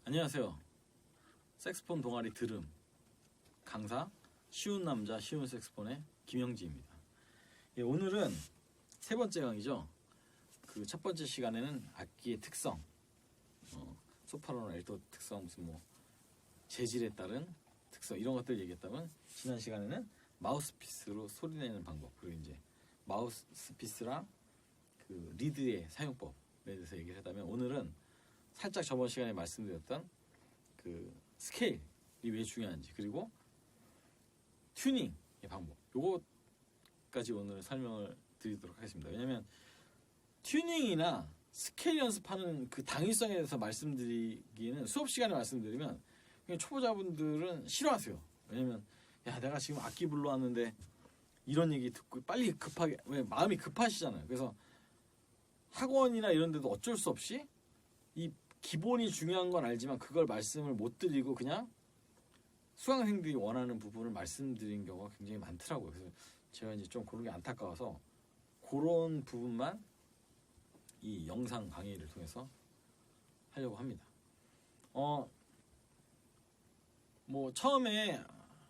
안녕하세요. 색스폰 동아리 들음 강사 쉬운 남자 쉬운 색스폰의 김영지입니다. 예, 오늘은 세 번째 강의죠. 그 첫 번째 시간에는 악기의 특성, 소프라노, 알토 특성, 무슨 뭐 재질에 따른 특성 이런 것들 얘기했다면, 지난 시간에는 마우스피스로 소리내는 방법, 그리고 이제 마우스피스랑 그 리드의 사용법에 대해서 얘기를 했다면, 오늘은 살짝 저번 시간에 말씀드렸던 그 스케일이 왜 중요한지, 그리고 튜닝의 방법, 요것까지 오늘 설명을 드리도록 하겠습니다. 왜냐면 튜닝이나 스케일 연습하는 그 당위성에 대해서 말씀드리기에는, 수업 시간에 말씀드리면 그냥 초보자분들은 싫어하세요. 왜냐면 야, 내가 지금 악기 불러왔는데 이런 얘기 듣고 빨리 급하게, 왜 마음이 급하시잖아요. 그래서 학원이나 이런 데도 어쩔 수 없이 이 기본이 중요한 건 알지만 그걸 말씀을 못 드리고 그냥 수강생들이 원하는 부분을 말씀드린 경우가 굉장히 많더라고요. 그래서 제가 이제 좀 그런 게 안타까워서 그런 부분만 이 영상 강의를 통해서 하려고 합니다. 뭐 처음에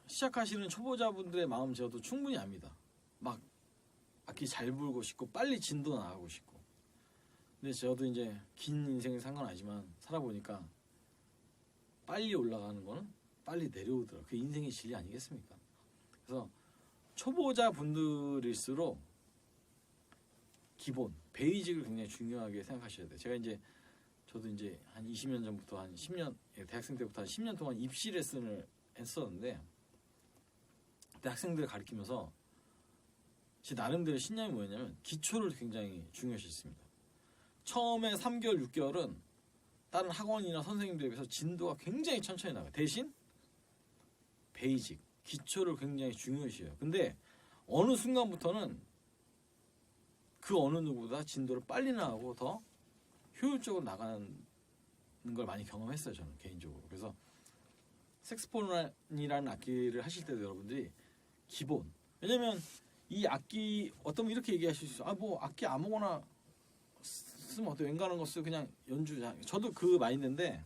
시작하시는 초보자분들의 마음 저도 충분히 압니다. 막 악기 잘 불고 싶고 빨리 진도 나가고 싶고. 근데 저도 이제 긴 인생에 산 건 아니지만 살아보니까 빨리 올라가는 거는 빨리 내려오더라고요. 그 인생의 진리 아니겠습니까? 그래서 초보자분들일수록 기본, 베이직을 굉장히 중요하게 생각하셔야 돼요. 제가 이제 저도 이제 한 20년 전부터 한 10년, 대학생 때부터 한 10년 동안 입시 레슨을 했었는데, 그때 학생들을 가르치면서 제 나름대로 신념이 뭐였냐면 기초를 굉장히 중요시 했습니다. 처음에 3개월, 6개월은 다른 학원이나 선생님들에 비해서 진도가 굉장히 천천히 나가요. 대신 베이직, 기초를 굉장히 중요시해요. 근데 어느 순간부터는 그 어느 누구보다 진도를 빨리 나가고 더 효율적으로 나가는 걸 많이 경험했어요, 저는 개인적으로. 그래서 색스폰이라는 악기를 하실 때도 여러분들이 기본, 왜냐면 이 악기 어떤 분 이렇게 얘기하실 수 있어요. 뭐 악기 아무거나 쓰면 어때, 웬간한 거 쓰고 그냥 연주자. 저도 그 마인드인데,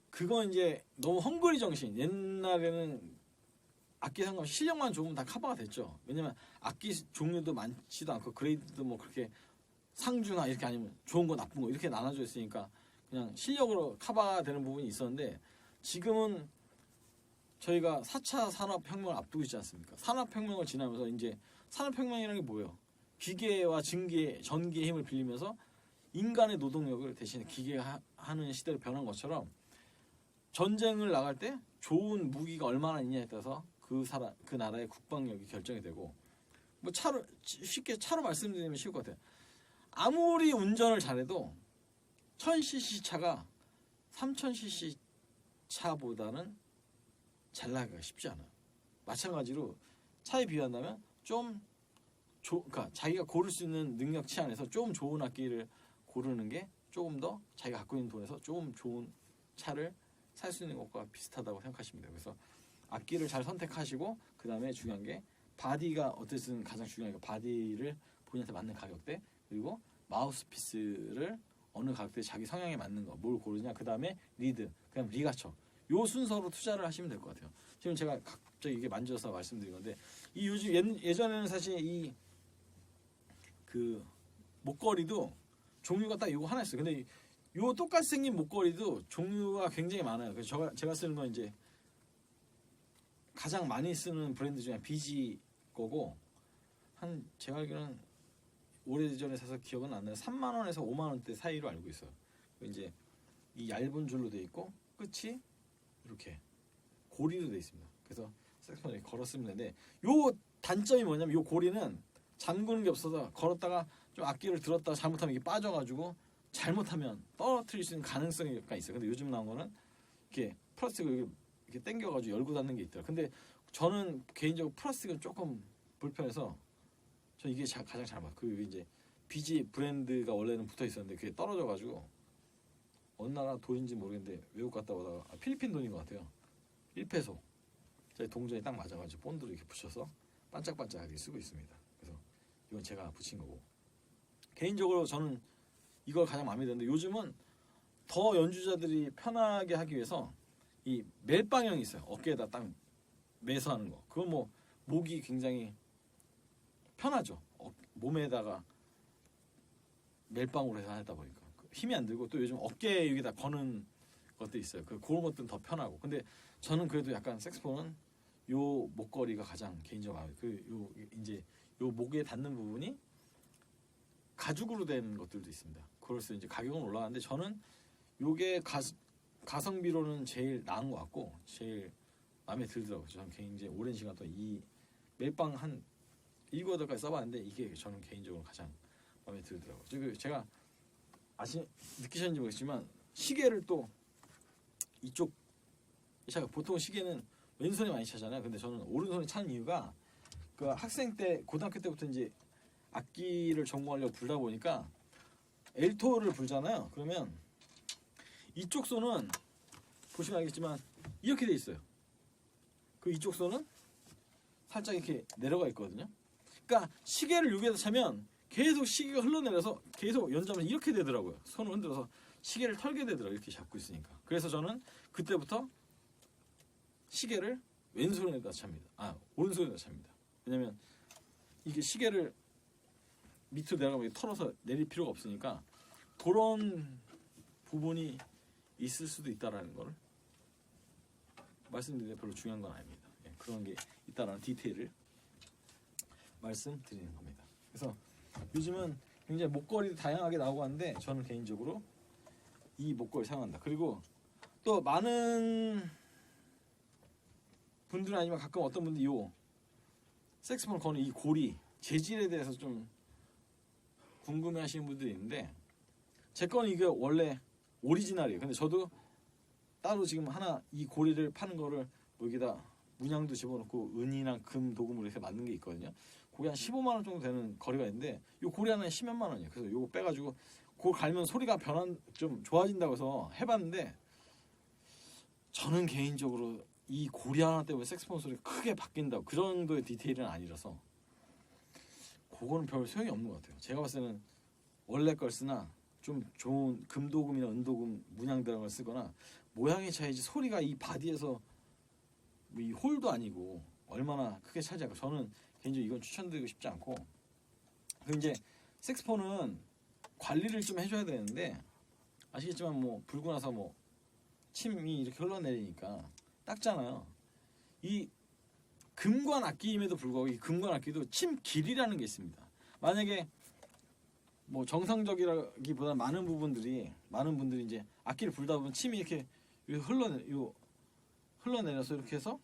그건 이제 너무 헝그리 정신. 옛날에는 악기 상관없이 실력만 좋으면 다 커버가 됐죠. 왜냐면 악기 종류도 많지도 않고 그레이드도 뭐 그렇게 상주나 이렇게, 아니면 좋은 거 나쁜 거 이렇게 나눠져 있으니까 그냥 실력으로 커버가 되는 부분이 있었는데, 지금은 저희가 4차 산업혁명을 앞두고 있지 않습니까? 산업혁명을 지나면서 이제 산업혁명이라는 게 뭐예요? 기계와 전기의 힘을 빌리면서 인간의 노동력을 대신에 기계가 하는 시대로 변한 것처럼, 전쟁을 나갈 때 좋은 무기가 얼마나 있냐에 따라서 그 나라의 국방력이 결정이 되고, 뭐 쉽게 차로 말씀드리면 쉬울 것 같아요. 아무리 운전을 잘해도 1000cc 차가 3000cc 차보다는 잘 나가기가 쉽지 않아요. 마찬가지로 차에 비유한다면 그러니까 자기가 고를 수 있는 능력치 안에서 좀 좋은 악기를 고르는 게 조금 더 자기가 갖고 있는 돈에서 조금 좋은 차를 살 수 있는 것과 비슷하다고 생각하시면 돼요. 그래서 악기를 잘 선택하시고, 그 다음에 중요한 게 바디가 어쨌든 가장 중요한 게, 바디를 본인한테 맞는 가격대, 그리고 마우스피스를 어느 가격대에 자기 성향에 맞는 거 뭘 고르냐, 그 다음에 리드, 그다음 리가처, 요 순서로 투자를 하시면 될 것 같아요. 지금 제가 갑자기 이게 만져서 말씀드린 건데, 이 요즘 예전에는 사실 이 그 목걸이도 종류가 딱 이거 하나 있어요. 근데 요 똑같이 생긴 목걸이도 종류가 굉장히 많아요. 그래서 제가 쓰는 건 이제 가장 많이 쓰는 브랜드 중에 BG 거고, 제가 알기로는 오래전에 사서 기억은 안 나요. 3만 원에서 5만 원대 사이로 알고 있어요. 이제 이 얇은 줄로 돼 있고 끝이 이렇게 고리로 돼 있습니다. 그래서 색스폰에 걸어 쓰면 되는데, 요 단점이 뭐냐면 요 고리는 잠그는 게 없어서 걸었다가 좀 악기를 들었다가 잘못하면 이게 빠져가지고 잘못하면 떨어뜨릴 수 있는 가능성이 있어요. 근데 요즘 나온 거는 이렇게 플라스틱을 이렇게 당겨가지고 열고 닫는 게 있더라고요. 근데 저는 개인적으로 플라스틱은 조금 불편해서 저 이게 가장 잘 맞아요. 그리고 이제 BG 브랜드가 원래는 붙어 있었는데 그게 떨어져가지고 어느 나라 돈인지 모르겠는데 외국 갔다 오다가 필리핀 돈인 것 같아요. 1페소. 저희 동전이 딱 맞아가지고 본드로 이렇게 붙여서 반짝반짝하게 쓰고 있습니다. 그래서 이건 제가 붙인 거고, 개인적으로 저는 이걸 가장 마음에 드는데, 요즘은 더 연주자들이 편하게 하기 위해서 이 멜방형이 있어요. 어깨에다 딱 매서 하는 거. 그건 뭐 목이 굉장히 편하죠. 몸에다가 멜방으로 해서 하다 보니까 힘이 안 들고, 또 요즘 어깨 여기다 거는 것도 있어요. 그런 것들은 더 편하고. 근데 저는 그래도 약간 색스폰은 요 목걸이가 가장 개인적으로 마음에 요 이제 요 목에 닿는 부분이 가죽으로 된 것들도 있습니다. 그래서 이제 가격은 올라가는데 저는 요게 가성비로는 제일 나은 것 같고 제일 마음에 들더라고요. 저는 개인적으로 오랜 시간 동안 이 멜빵 한 7~8가지 써봤는데 이게 저는 개인적으로 가장 마음에 들더라고요. 그리고 제가 느끼셨는지 모르겠지만 시계를 또 이쪽, 보통 시계는 왼손에 많이 차잖아요. 근데 저는 오른손에 차는 이유가 그 학생 때, 고등학교 때부터 이제 악기를 전공하려고 불다 보니까 엘토를 불잖아요. 그러면 이쪽 손은 보시면 알겠지만 이렇게 돼 있어요. 그 이쪽 손은 살짝 이렇게 내려가 있거든요. 그러니까 시계를 여기에다 차면 계속 시계가 흘러내려서 계속 연주하면 이렇게 되더라고요. 손을 흔들어서 시계를 털게 되더라고요. 이렇게 잡고 있으니까. 그래서 저는 그때부터 시계를 왼손에다 찹니다. 오른손에다 찹니다. 왜냐면 이게 시계를 밑으로 내려가면 털어서 내릴 필요가 없으니까 그런 부분이 있을 수도 있다라는 걸 말씀드리는데 별로 중요한 건 아닙니다. 그런 게 있다라는 디테일을 말씀드리는 겁니다. 그래서 요즘은 굉장히 목걸이도 다양하게 나오고 하는데 저는 개인적으로 이 목걸이 사용한다. 그리고 또 많은 분들은 아니면 가끔 어떤 분들이 요 색스폰 거는 이 고리 재질에 대해서 좀 궁금해하시는 분들이 있는데 제 거는 이게 원래 오리지널이에요. 근데 저도 따로 지금 하나 이 고리를 파는 거를 뭐 여기다 문양도 집어넣고 은이랑 금 도금으로 이렇게 만든 게 있거든요. 그게 한 15만 원 정도 되는 거리가 있는데 이 고리 하나에 10몇만 원이에요. 그래서 이거 빼가지고 그걸 갈면 소리가 좀 좋아진다고 해서 해봤는데 저는 개인적으로 이 고리 하나 때문에 색스폰 소리가 크게 바뀐다고 그 정도의 디테일은 아니라서 그거는 별 소용이 없는 것 같아요. 제가 봤을 때는 원래 걸 쓰나 좀 좋은 금도금이나 은도금 문양 들어간 걸 쓰거나 모양의 차이지 소리가 이 바디에서 뭐 이 홀도 아니고 얼마나 크게 차지할까. 저는 개인적으로 이건 추천드리고 싶지 않고. 그 이제 색스폰은 관리를 좀 해줘야 되는데 아시겠지만 뭐 불고 나서 뭐 침이 이렇게 흘러내리니까 닦잖아요. 이 금관 악기임에도 불구하고 이 금관 악기도 침 길이라는 게 있습니다. 만약에 뭐 정상적이라기보다 많은 분들이 이제 악기를 불다 보면 침이 이렇게 흘러내려서 이렇게 해서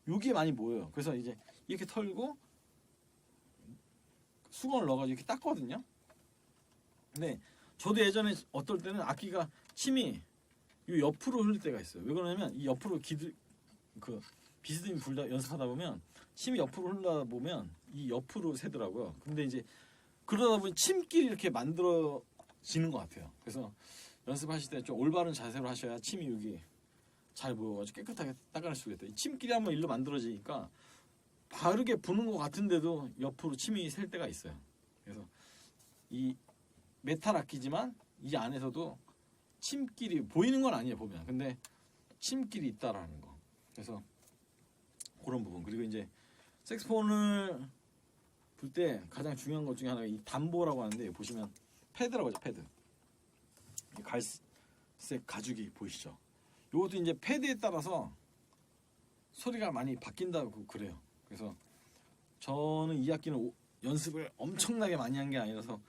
여기에 많이 모여요. 그래서 이제 이렇게 털고 수건을 넣어가지고 이렇게 닦거든요. 근데 저도 예전에 어떨 때는 악기가 침이 이 옆으로 흐를 때가 있어요. 왜 그러냐면 이 옆으로 비스듬히 불다 연습하다 보면 침이 옆으로 흘러다 보면 이 옆으로 새더라고요. 근데 이제 그러다 보니 침길이 이렇게 만들어지는 것 같아요. 그래서 연습하실 때 좀 올바른 자세로 하셔야 침이 여기 잘 모여가지고 깨끗하게 닦아낼 수가 있다. 이 침길이 한번 일로 만들어지니까 바르게 부는 것 같은데도 옆으로 침이 셀 때가 있어요. 그래서 이 메탈 악기지만 이 안에서도 침길이 보이는 건 아니에요, 보면. 근데 침길이 있다라는 거. 그래서 그런 부분. 그리고 이제 색스폰을 불 때 가장 중요한 것 중에 하나가 이 담보라고 하는데 보시면 패드라고 하죠, 패드. 갈색 가죽이 보이시죠? 이것도 이제 패드에 따라서 소리가 많이 바뀐다고 그래요. 그래서 저는 이 악기는 연습을 엄청나게 많이 한 게 아니라서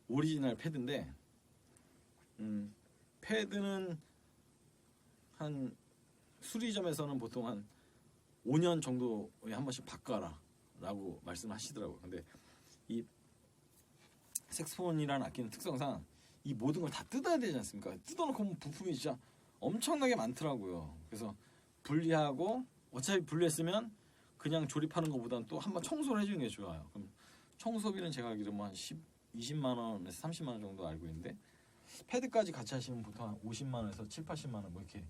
오리지널 패드인데 패드는 한 수리점에서는 보통 한 5년 정도에 한 번씩 바꿔라 라고 말씀하시더라고요. 근데 이 색스폰이라는 악기는 특성상 이 모든 걸 다 뜯어야 되지 않습니까? 뜯어놓고 보면 부품이 진짜 엄청나게 많더라고요. 그래서 분리하고 어차피 분리했으면 그냥 조립하는 것보다는 또 한번 청소를 해주는 게 좋아요. 그럼 청소비는 제가 알기로 한 20만 원에서 30만 원 정도 알고 있는데 패드까지 같이 하시면 보통 한 50만 원에서 7, 80만 원 뭐 이렇게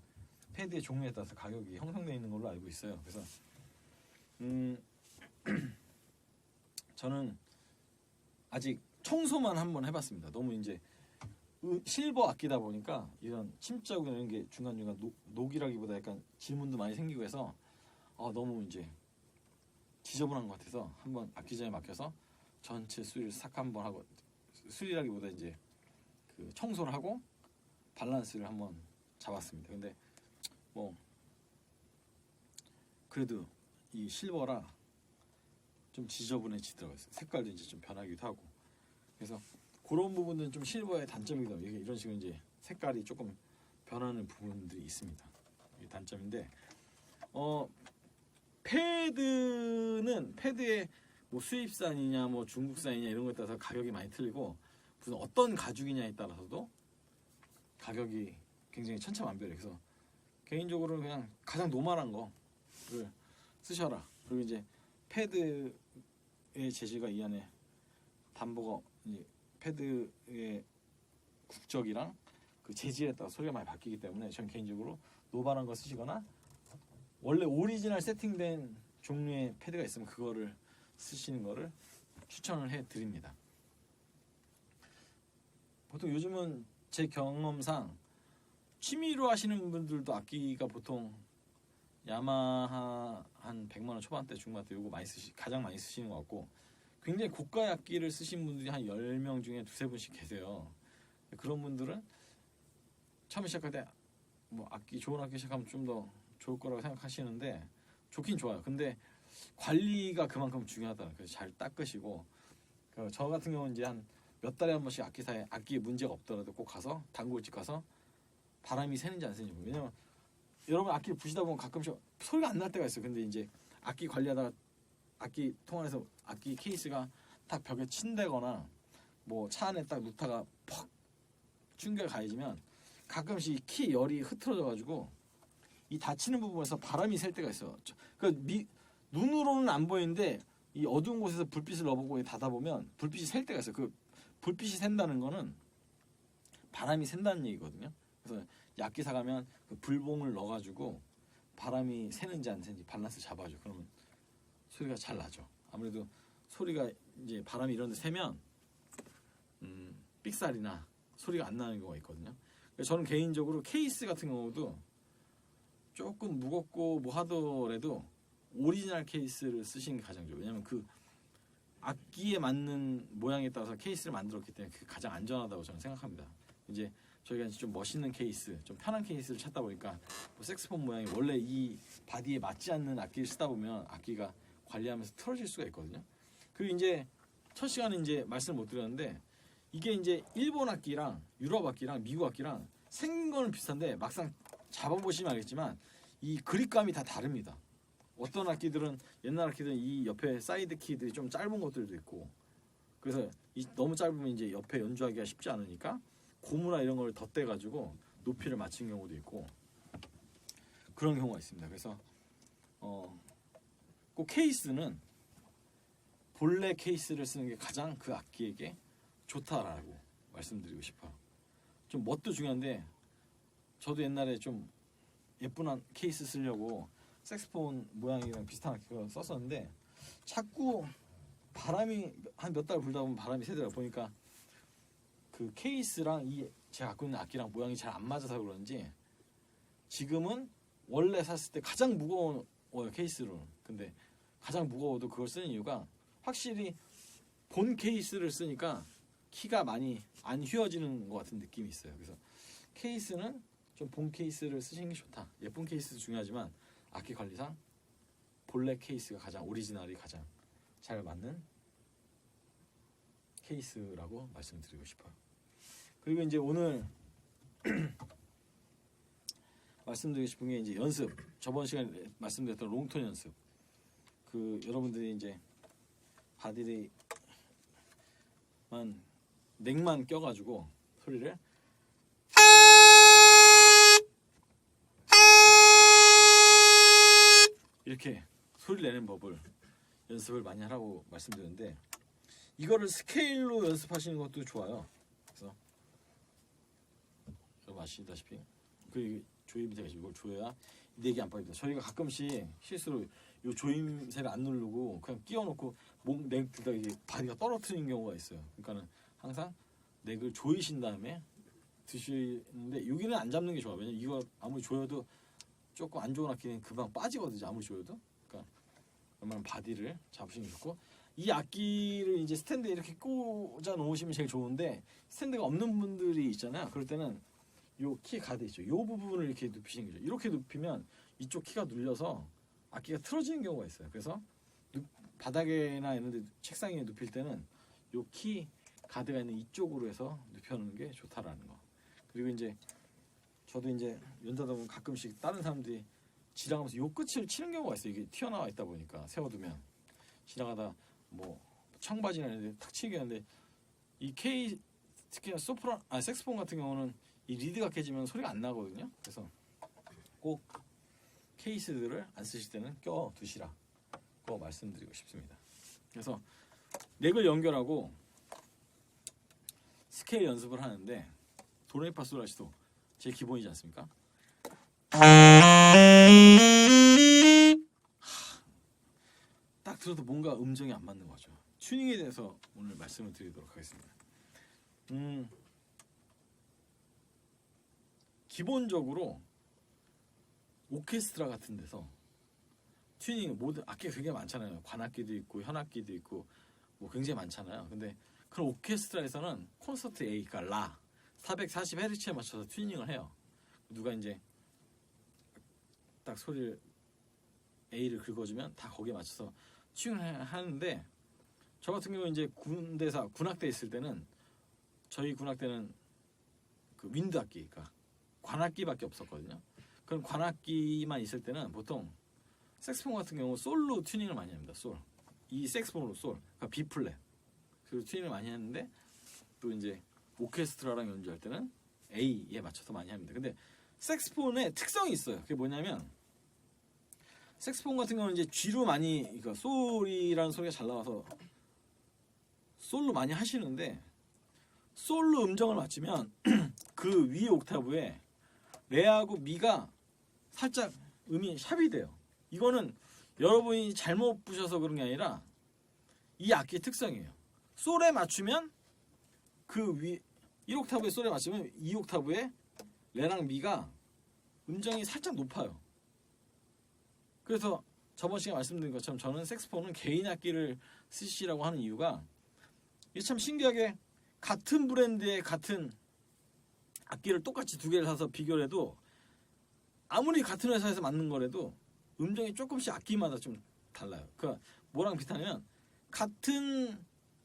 패드의 종류에 따라서 가격이 형성되어 있는 걸로 알고 있어요. 그래서 저는 아직 청소만 한번 해봤습니다. 너무 이제 실버 악기다 보니까 이런 침자국 이런 게 중간중간 녹이라기보다 약간 지문도 많이 생기고 해서 너무 이제 지저분한 것 같아서 한번 악기장에 맡겨서 전체 수리를 싹 한번 하고, 수리라기보다 이제 그 청소를 하고 밸런스를 한번 잡았습니다. 근데 뭐 그래도 이 실버라 좀 지저분해지더라고요. 색깔도 이제 좀 변하기도 하고. 그래서 그런 부분은 좀 실버의 단점이기도 하고, 이게 이런 식으로 이제 색깔이 조금 변하는 부분들이 있습니다. 이게 단점인데, 패드의 뭐 수입산이냐 뭐 중국산이냐 이런 거에 따라서 가격이 많이 틀리고, 무슨 어떤 가죽이냐에 따라서도 가격이 굉장히 천차만별이에요. 그래서 개인적으로는 그냥 가장 노멀한 거를 쓰셔라. 그리고 이제 패드의 재질과 이 안에 담보가 이제 패드의 국적이랑 그 재질에 따라 소리가 많이 바뀌기 때문에 저는 개인적으로 노멀한 거 쓰시거나 원래 오리지널 세팅된 종류의 패드가 있으면 그거를 쓰시는 거를 추천을 해드립니다. 보통 요즘은 제 경험상 취미로 하시는 분들도 악기가 보통 야마하 한 100만 원 초반대 중반대 요거 가장 많이 쓰시는 것 같고, 굉장히 고가 악기를 쓰신 분들이 한 10명 중에 두세 분씩 계세요. 그런 분들은 처음에 시작할 때 뭐 좋은 악기 시작하면 좀 더 좋을 거라고 생각하시는데 좋긴 좋아요. 근데 관리가 그만큼 중요하다. 그래서 잘 닦으시고, 저 같은 경우는 이제 한 몇 달에 한 번씩 악기에 문제가 없더라도 꼭 가서 단골집 가서 바람이 새는지 안 새는지. 왜냐면 여러분 악기를 부시다 보면 가끔씩 소리가 안 날 때가 있어요. 근데 이제 악기 관리하다가 악기 통 안에서 악기 케이스가 딱 벽에 친다거나 뭐 차 안에 딱 놓다가 퍽 충격이 가해지면 가끔씩 키 열이 흐트러져가지고 이 닫히는 부분에서 바람이 셀 때가 있어요. 눈으로는 안 보이는데 이 어두운 곳에서 불빛을 넣어보고 닫아보면 불빛이 셀 때가 있어요. 그 불빛이 샌다는 거는 바람이 샌다는 얘기거든요. 그래서 악기 사가면 그 불봉을 넣어가지고 바람이 새는지 안 새는지 밸런스 잡아줘. 그러면 소리가 잘 나죠. 아무래도 소리가 이제 바람이 이런 데 새면 삑살이나 소리가 안 나는 경우가 있거든요. 그래서 저는 개인적으로 케이스 같은 경우도 조금 무겁고 뭐 하더라도 오리지널 케이스를 쓰시는 게 가장 좋아요. 왜냐면 그 악기에 맞는 모양에 따라서 케이스를 만들었기 때문에 그게 가장 안전하다고 저는 생각합니다. 이제 저희가 좀 멋있는 케이스, 좀 편한 케이스를 찾다 보니까 뭐 색스폰 모양이 원래 이 바디에 맞지 않는 악기를 쓰다 보면 악기가 관리하면서 틀어질 수가 있거든요. 그리고 이제 첫 시간에 이제 말씀을 못 드렸는데, 이게 이제 일본 악기랑 유럽 악기랑 미국 악기랑 생긴 거는 비슷한데 막상 잡아보시면 알겠지만 이 그립감이 다 다릅니다. 어떤 악기들은 옛날 악기들은 이 옆에 사이드 키들이 좀 짧은 것들도 있고, 그래서 너무 짧으면 이제 옆에 연주하기가 쉽지 않으니까 고무나 이런 걸 덧대 가지고 높이를 맞춘 경우도 있고 그런 경우가 있습니다. 그래서 꼭 케이스는 본래 케이스를 쓰는 게 가장 그 악기에게 좋다라고 말씀드리고 싶어요. 좀 멋도 중요한데 저도 옛날에 좀 예쁜 케이스 쓰려고 색스폰 모양이랑 비슷한 악기를 썼었는데 자꾸 바람이 한 몇 달 불다 보면 바람이 새더라고요. 보니까 그 케이스랑 제가 갖고 있는 악기랑 모양이 잘 안 맞아서 그런지 지금은 원래 샀을 때 가장 무거워요, 케이스로. 근데 가장 무거워도 그걸 쓰는 이유가 확실히 본 케이스를 쓰니까 키가 많이 안 휘어지는 것 같은 느낌이 있어요. 그래서 케이스는 좀 본 케이스를 쓰시는 게 좋다. 예쁜 케이스도 중요하지만 악기 관리상 본래 케이스가 가장 오리지널이 가장 잘 맞는 케이스라고 말씀드리고 싶어요. 그리고 이제 오늘 말씀드리고 싶은 게 이제 연습. 저번 시간에 말씀드렸던 롱톤 연습. 그 여러분들이 이제 바디만 넥만 껴가지고 소리를 이렇게 소리 내는 법을 연습을 많이 하라고 말씀드렸는데, 이거를 스케일로 연습하시는 것도 좋아요. 그래서 여러분 아시다시피 그 조임새가 이걸 조여야 넥이 안 빠집니다. 저희가 가끔씩 실수로 이 조임새를 안 누르고 그냥 끼워놓고 넥 들다가 이게 바디가 떨어뜨리는 경우가 있어요. 그러니까는 항상 넥을 조이신 다음에 드시는데 여기는 안 잡는 게 좋아요. 왜냐면 이거 아무리 조여도 조금 안 좋은 악기는 금방 빠지거든요. 아무리 조여도. 그러니까 웬만하면 바디를 잡으시는 게 좋고, 이 악기를 이제 스탠드에 이렇게 꽂아 놓으시면 제일 좋은데 스탠드가 없는 분들이 있잖아요. 그럴 때는 요 키 가드 있죠. 요 부분을 이렇게 눕히시는 거죠. 이렇게 눕히면 이쪽 키가 눌려서 악기가 틀어지는 경우가 있어요. 그래서 바닥에나 이런데 책상에 눕힐 때는 요 키 가드가 있는 이쪽으로 해서 눕혀놓는 게 좋다라는 거. 그리고 이제 저도 이제 연주하다 보면 가끔씩 다른 사람들이 지나가면서 요 끝을 치는 경우가 있어요. 이게 튀어나와 있다 보니까 세워두면 지나가다 뭐 청바지나 이런 데 탁 치게 하는데, 이 K 특히 색스폰 같은 경우는 이 리드가 깨지면 소리가 안 나거든요. 그래서 꼭 케이스들을 안 쓰실 때는 껴 두시라 고 말씀드리고 싶습니다. 그래서 넥을 연결하고 스케일 연습을 하는데, 도레미파솔라시도 제 기본이지 않습니까? 딱 들어도 뭔가 음정이 안 맞는 거죠. 튜닝에 대해서 오늘 말씀을 드리도록 하겠습니다. 기본적으로 오케스트라 같은 데서 튜닝 모든 악기가 굉장히 많잖아요. 관악기도 있고 현악기도 있고 뭐 굉장히 많잖아요. 근데 그런 오케스트라에서는 콘서트 A, 그러니까 라 440Hz에 맞춰서 튜닝을 해요. 누가 이제 딱 소리를 A를 긁어주면 다 거기에 맞춰서 튜닝을 하는데, 저 같은 경우 이제 군악대 있을 때는, 저희 군악대는 그 윈드 악기, 그러니까 관악기밖에 없었거든요. 그럼 관악기만 있을 때는 보통 색스폰 같은 경우 솔로 튜닝을 많이 합니다. 솔. 이 색스폰으로 솔. 그러니까 B 플랫. 그리고 튜닝을 많이 했는데, 또 이제 오케스트라랑 연주할 때는 A에 맞춰서 많이 합니다. 근데 색스폰의 특성이 있어요. 그게 뭐냐면, 색스폰 같은 경우는 이제 G로 많이, 그러니까 솔이라는 소리가 잘 나와서 솔로 많이 하시는데, 솔로 음정을 맞추면 그 위 옥타브에 레하고 미가 살짝 음이 샵이 돼요. 이거는 여러분이 잘못 부셔서 그런 게 아니라 이 악기의 특성이에요. 솔에 맞추면 그 위 1옥타브에 솔에 맞추면 2옥타브에 레랑 미가 음정이 살짝 높아요. 그래서 저번 시간에 말씀드린 것처럼 저는 색스폰은 개인 악기를 쓰시라고 하는 이유가, 이게 참 신기하게 같은 브랜드의 같은 악기를 똑같이 두 개를 사서 비교를 해도, 아무리 같은 회사에서 만든 거라도 음정이 조금씩 악기마다 좀 달라요. 그러니까 뭐랑 비슷하냐면, 같은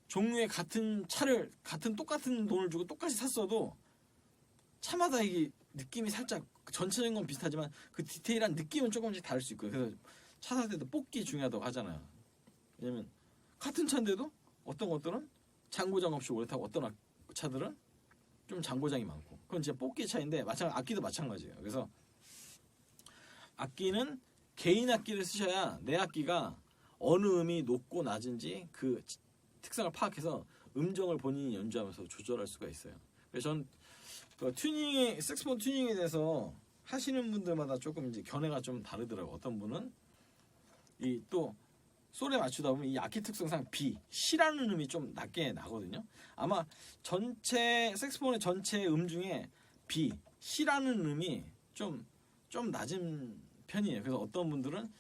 종류의 같은 차를 똑같은 돈을 주고 똑같이 샀어도 차마다 이게 느낌이 살짝, 전체적인 건 비슷하지만 그 디테일한 느낌은 조금씩 다를 수 있고요. 그래서 차 살 때도 뽑기 중요하다고 하잖아요. 왜냐면 같은 차인데도 어떤 것들은 장고장 없이 오래 타고, 어떤 차들은 좀 장고장이 많고, 그건 진짜 뽑기 차인데 악기도 마찬가지예요. 그래서 악기는 개인 악기를 쓰셔야 내 악기가 어느 음이 높고 낮은지 그 특성을 파악해서 음정을 본인이 연주하면서 조절할 수가 있어요. 그래서 전 그 색스폰 튜닝에 대해서 하시는 분들마다 조금 이제 견해가 좀 다르더라고요. 어떤 분은 이 또 솔에 맞추다 보면 이 악기 특성상 B, C라는 음이 좀 낮게 나거든요. 아마 전체 색스폰의 전체 음 중에 B, C라는 음이 좀 낮은 편이에요. 그래서 어떤 분들은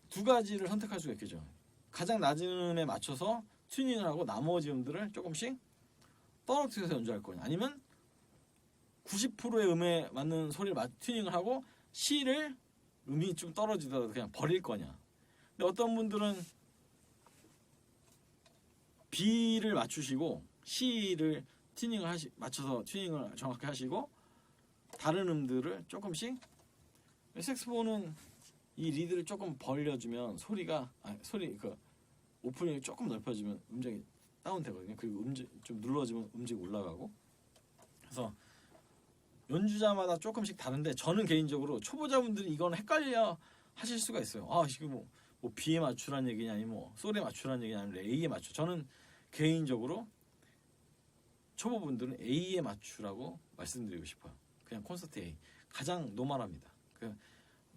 두 가지를 선택할 수가 있겠죠. 가장 낮은 음에 맞춰서 튜닝을 하고 나머지 음들을 조금씩 떨어뜨려서 연주할 거냐, 아니면 90%의 음에 맞는 소리를 튜닝을 하고 C를 음이 좀 떨어지더라도 그냥 버릴 거냐. 근데 어떤 분들은 B를 맞추시고 C를 맞춰서 튜닝을 정확히 하시고 다른 음들을 조금씩, 색스폰은 이 리드를 조금 벌려주면 그 오프닝이 조금 넓혀지면 음정이 다운되거든요. 그리고 좀 눌러지면 음질이 올라가고. 그래서 연주자마다 조금씩 다른데, 저는 개인적으로 초보자분들이 이건 헷갈려 하실 수가 있어요. 이거 뭐 B에 맞추라는 얘기냐, 아니면 뭐 솔에 맞추라는 얘기냐, 아니면 A에 맞추. 저는 개인적으로 초보분들은 A에 맞추라고 말씀드리고 싶어요. 그냥 콘서트 A 가장 노멀합니다.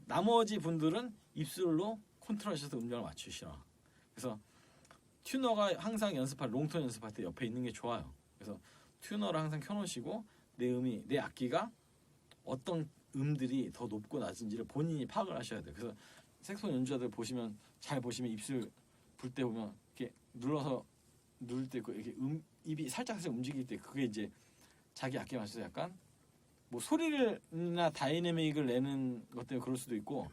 나머지 분들은 입술로 컨트롤하셔서 음정을 맞추시라. 그래서 튜너가 항상 롱톤 연습할 때 옆에 있는 게 좋아요. 그래서 튜너를 항상 켜놓으시고 내 악기가 어떤 음들이 더 높고 낮은지를 본인이 파악을 하셔야 돼요. 그래서 색소폰 연주자들 보시면 잘 보시면 입술 불 때 보면 이렇게 눌러서 누를 때 이렇게 입이 살짝 움직일 때 그게 이제 자기 악기에 맞춰서 약간 뭐 소리를나 다이내믹을 내는 것 때문에 그럴 수도 있고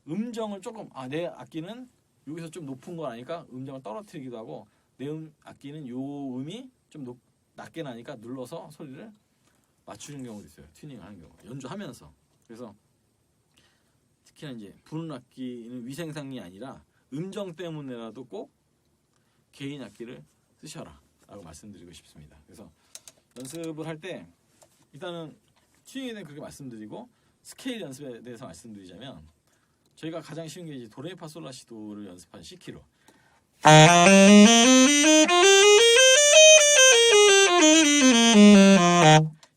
음정을 조금 내 악기는 여기서 좀 높은 거 아니까 음정을 떨어뜨리기도 하고 내 악기는 요 음이 좀 낮게 나니까 눌러서 소리를 맞추는 경우도 있어요. 튜닝하는 경우 연주하면서. 그래서 특히나 이제 부는 악기는 위생상이 아니라 음정 때문에라도 꼭 개인 악기를 쓰셔라 라고 말씀드리고 싶습니다. 그래서 연습을 할 때 일단은 튜닝에 대해 그렇게 말씀드리고 스케일 연습에 대해서 말씀드리자면 저희가 가장 쉬운 게 이제 도레미파솔라시도를 연습한 C키로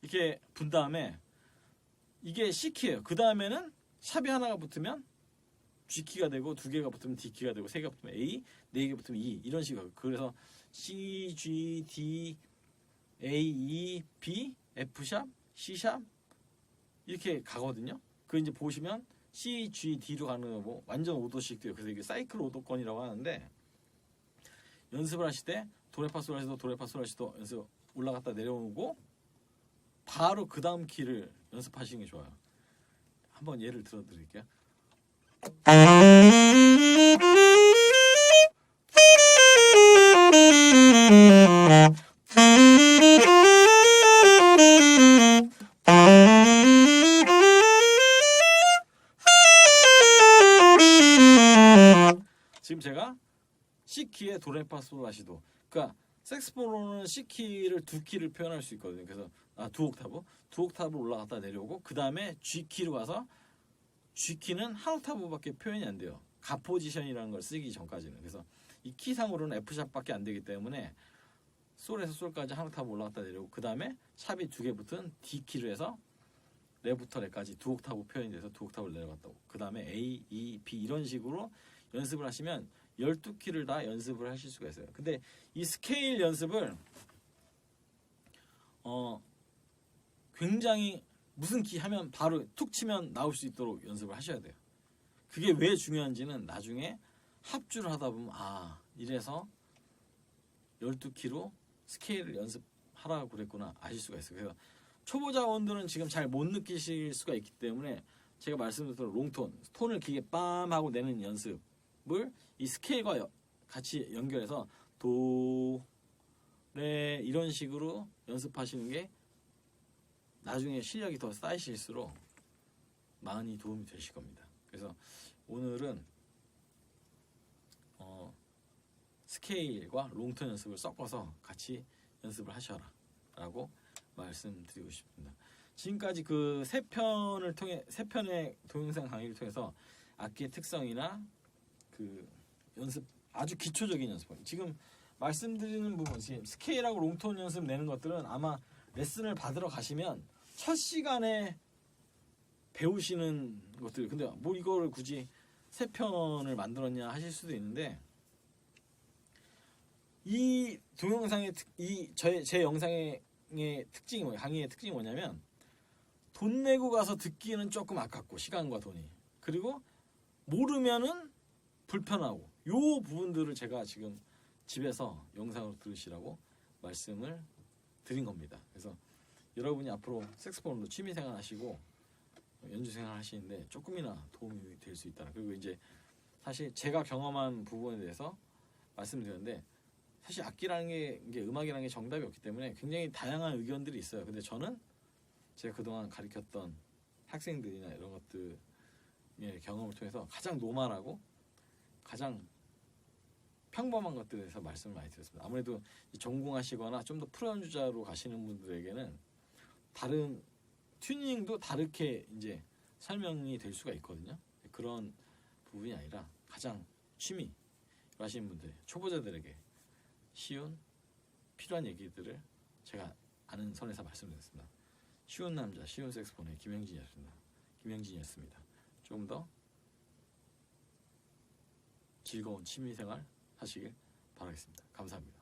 이렇게 분 다음에 이게 C키예요. 그 다음에는 샵이 하나가 붙으면 G키가 되고 두 개가 붙으면 D키가 되고 세 개가 붙으면 A, 네 개가 붙으면 E 이런 식으로. 그래서 C, G, D, A, E, B, F샵, C샵 이렇게 가거든요. 그 이제 보시면 C, G, D로 가는 거고 완전 5도씩 돼요. 그래서 이게 사이클 5도권이라고 하는데 연습을 하실 때 도레파솔라시도 연습 올라갔다 내려오고 바로 그 다음 키를 연습하시는 게 좋아요. 한번 예를 들어 드릴게요. 지금 제가 C키의 도레파솔라시도. 그러니까 색스폰으로는 C키를 두 키를 표현할 수 있거든요. 그래서 두 옥타브 올라갔다 내려오고 그 다음에 G키로 가서 G키는 한 옥타브밖에 표현이 안 돼요. 가 포지션이라는 걸 쓰기 전까지는. 그래서 이 키상으로는 F샵밖에 안 되기 때문에 솔에서 솔까지 한 옥타브 올라갔다 내려오고 그 다음에 샵이 두 개 붙은 D키로 해서 레부터 레까지 두 옥타브 표현이 돼서 두 옥타브를 내려갔다고. 그 다음에 A, E, B 이런 식으로 연습을 하시면 12키를 다 연습을 하실 수가 있어요. 근데 이 스케일 연습을 굉장히 무슨 키 하면 바로 툭 치면 나올 수 있도록 연습을 하셔야 돼요. 그게 왜 중요한지는 나중에 합주를 하다 보면 이래서 12키로 스케일을 연습하라고 그랬구나 아실 수가 있어요. 그래서 초보자원들은 지금 잘 못 느끼실 수가 있기 때문에 제가 말씀드렸던 롱톤, 톤을 길게 빰 하고 내는 연습을 이 스케일과 같이 연결해서 도, 레 이런 식으로 연습하시는 게 나중에 실력이 더 쌓이실수록 많이 도움이 되실 겁니다. 그래서 오늘은 스케일과 롱톤 연습을 섞어서 같이 연습을 하셔라 라고 말씀드리고 싶습니다. 지금까지 그 세 편의 동영상 강의를 통해서 악기의 특성이나 그 연습 아주 기초적인 연습 지금 말씀드리는 부분 지금 스케일하고 롱톤 연습 내는 것들은 아마 레슨을 받으러 가시면 첫 시간에 배우시는 것들. 근데 뭐 이거를 굳이 세 편을 만들었냐 하실 수도 있는데 이 동영상의 제 영상의 특징이 뭐예요? 강의의 특징이 뭐냐면 돈 내고 가서 듣기는 조금 아깝고 시간과 돈이 그리고 모르면은 불편하고 요 부분들을 제가 지금 집에서 영상으로 들으시라고 말씀을 드린 겁니다. 그래서 여러분이 앞으로 색소폰으로 취미생활 하시고 연주생활 하시는데 조금이나 도움이 될 수 있다. 그리고 이제 사실 제가 경험한 부분에 대해서 말씀드렸는데 사실 악기라는 게 이게 음악이라는 게 정답이 없기 때문에 굉장히 다양한 의견들이 있어요. 근데 저는 제가 그동안 가르쳤던 학생들이나 이런 것들의 경험을 통해서 가장 노멀하고 가장 평범한 것들에 대해서 말씀을 많이 드렸습니다. 아무래도 전공하시거나 좀 더 프로 연주자로 가시는 분들에게는 다른 튜닝도 다르게 이제 설명이 될 수가 있거든요. 그런 부분이 아니라 가장 취미 하시는 분들, 초보자들에게 쉬운 필요한 얘기들을 제가 아는 선에서 말씀드렸습니다. 쉬운 남자, 쉬운 색소폰의 김영진이었습니다. 조금 더 즐거운 취미생활 하시길 바라겠습니다. 감사합니다.